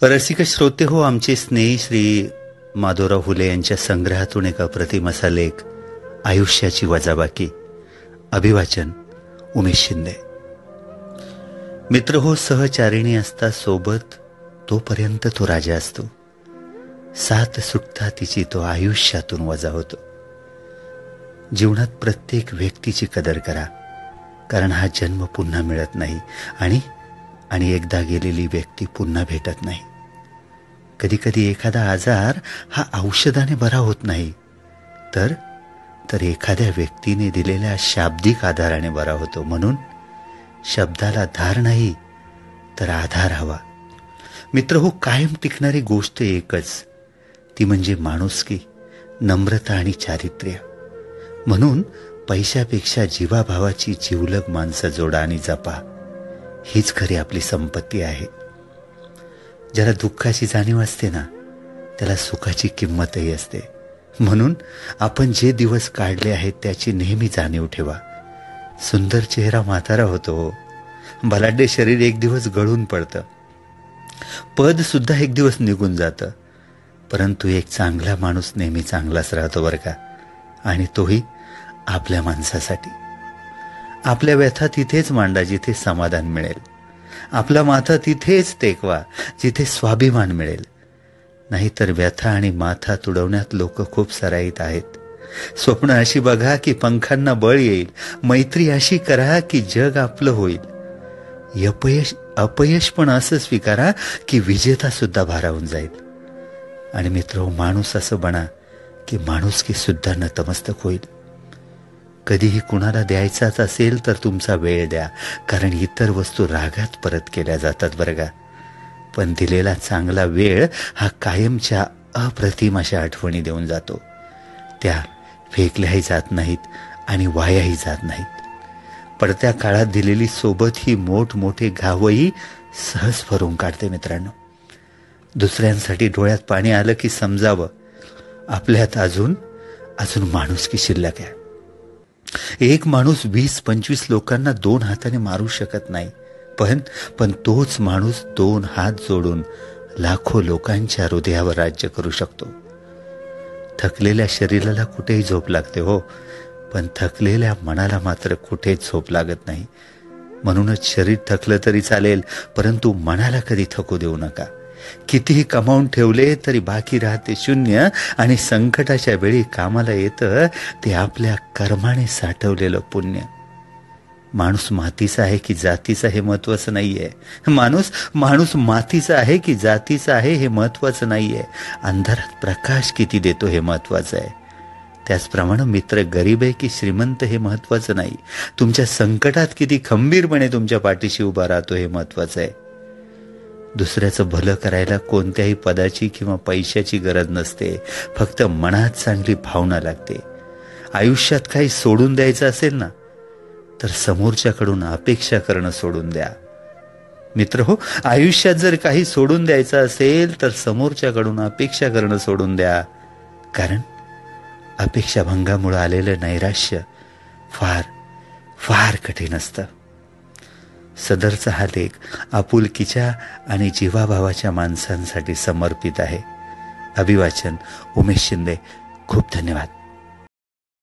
रसिक श्रोते हो, आमचे स्नेही श्री माधवराव फुले यांच्या संग्रहातून एक अप्रतिम असा लेख, आयुष्याची वजाबाकी. अभिवाचन उमेश शिंदे. मित्र हो, सहचारिणी असता सोबत तोपर्यंत तो राजा असतो. साथ सुटता तिची तो आयुष्यातून वजा होतो. जीवनात प्रत्येक व्यक्तीची कदर करा, कारण हा जन्म पुन्हा मिळत नाही आणि एकदा गेलेली व्यक्ती पुन्हा भेटत नाही. कधी कधी एखादा आजार हा औषधाने बरा होत नाही, तर एखाद्या व्यक्तीने दिलेल्या शाब्दिक आधाराने बरा होतो. म्हणून शब्दाला धार नाही तर आधार हवा. मित्र हो, कायम टिकणारी गोष्ट एकच, ती म्हणजे माणुसकी, नम्रता आणि चारित्र्य. म्हणून पैशापेक्षा जीवाभावाची जिवलग माणसं जोडा आणि जपा. हीच खरी आपली संपत्ती आहे. ज्याला दुःखाची जाणीव असते ना, त्याला सुखाची किंमतही असते. म्हणून आपण जे दिवस काढले आहेत त्याची नेहमी जाणीव ठेवा. सुंदर चेहरा म्हातारा होतो, बलाढ्य शरीर एक दिवस गळून पडतं, पद सुद्धा एक दिवस निघून जातं, परंतु एक चांगला माणूस नेहमी चांगलाच राहतो बरं का. आणि तोही आपल्या माणसासाठी. आपल्या व्यथा तिथेच मांडा जिथे समाधान मिळेल. आपला माथा तिथेच टेकवा जिथे स्वाभिमान मिळेल. नाहीतर व्यथा आणि माथा तुडवण्यात लोक खूप सराईत आहेत. स्वप्न अशी बघा की पंखांना बळ येईल. मैत्री अशी करा की जग आपलं होईल. अपयश पण असं स्वीकारा की विजेता सुद्धा भारावून जाईल. आणि मित्र, माणूस असं बना की माणुसकी सुद्धा नतमस्तक होईल. कधीही कुणाला द्यायचाच असेल तर तुमचा वेळ द्या, कारण इतर वस्तू रागात परत केल्या जातात बरं का. पण दिलेला चांगला वेळ हा कायमच्या अप्रतिम अशा आठवणी देऊन जातो. त्या फेकल्याही जात नाहीत आणि वायाही जात नाहीत. पडत्या काळात दिलेली सोबत ही मोठमोठे घावही सहज भरून काढते. मित्रांनो, दुसऱ्यांसाठी डोळ्यात पाणी आलं की समजावं, आपल्यात अजून माणुसकी शिल्लक आहे. एक माणूस 20-25 लोकांना 2 हाताने मारू शकत नाही, पण तोच माणूस 2 हात जोडून लाखो लोकांच्या हृदयावर राज्य करू शकतो. थकलेल्या शरीराला कुठेही झोप लागते हो, पण थकलेल्या मनाला मात्र कुठेच झोप लागत नाही. म्हणूनच शरीर थकलं तरी चालेल, परंतु मनाला कधी थकू देऊ नका. कितीही कमावून ठेवले तरी बाकी राहते शून्य, आणि संकटाच्या वेळी कामाला येतं ते आपल्या कर्माने साठवलेलं पुण्य. माणूस मातीचा आहे की जातीचा हे महत्वाचं नाहीये. माणूस मातीचा आहे की जातीचा आहे हे महत्वाचं नाहीये. अंधारात प्रकाश किती देतो हे महत्वाचं आहे. त्याचप्रमाणे मित्र गरीब आहे की श्रीमंत हे महत्वाचं नाही. तुमच्या संकटात किती खंबीरपणे तुमच्या पाठीशी उभा राहतो हे महत्वाचं आहे. दुसऱ्याचं भलं करायला कोणत्याही पदाची किंवा पैशाची गरज नसते, फक्त मनात चांगली भावना लागते. आयुष्यात काही सोडून द्यायचं असेल ना, तर समोरच्याकडून अपेक्षा करणं सोडून द्या. मित्र हो, आयुष्यात जर काही सोडून द्यायचं असेल तर समोरच्याकडून अपेक्षा करणं सोडून द्या. कारण अपेक्षाभंगामुळे आलेलं नैराश्य फार फार कठीण असतं. सदरचा हा लेख आपुलकीच्या आणि जीवाभावाच्या माणसांसाठी समर्पित आहे. अभिवाचन उमेश शिंदे. खूप धन्यवाद.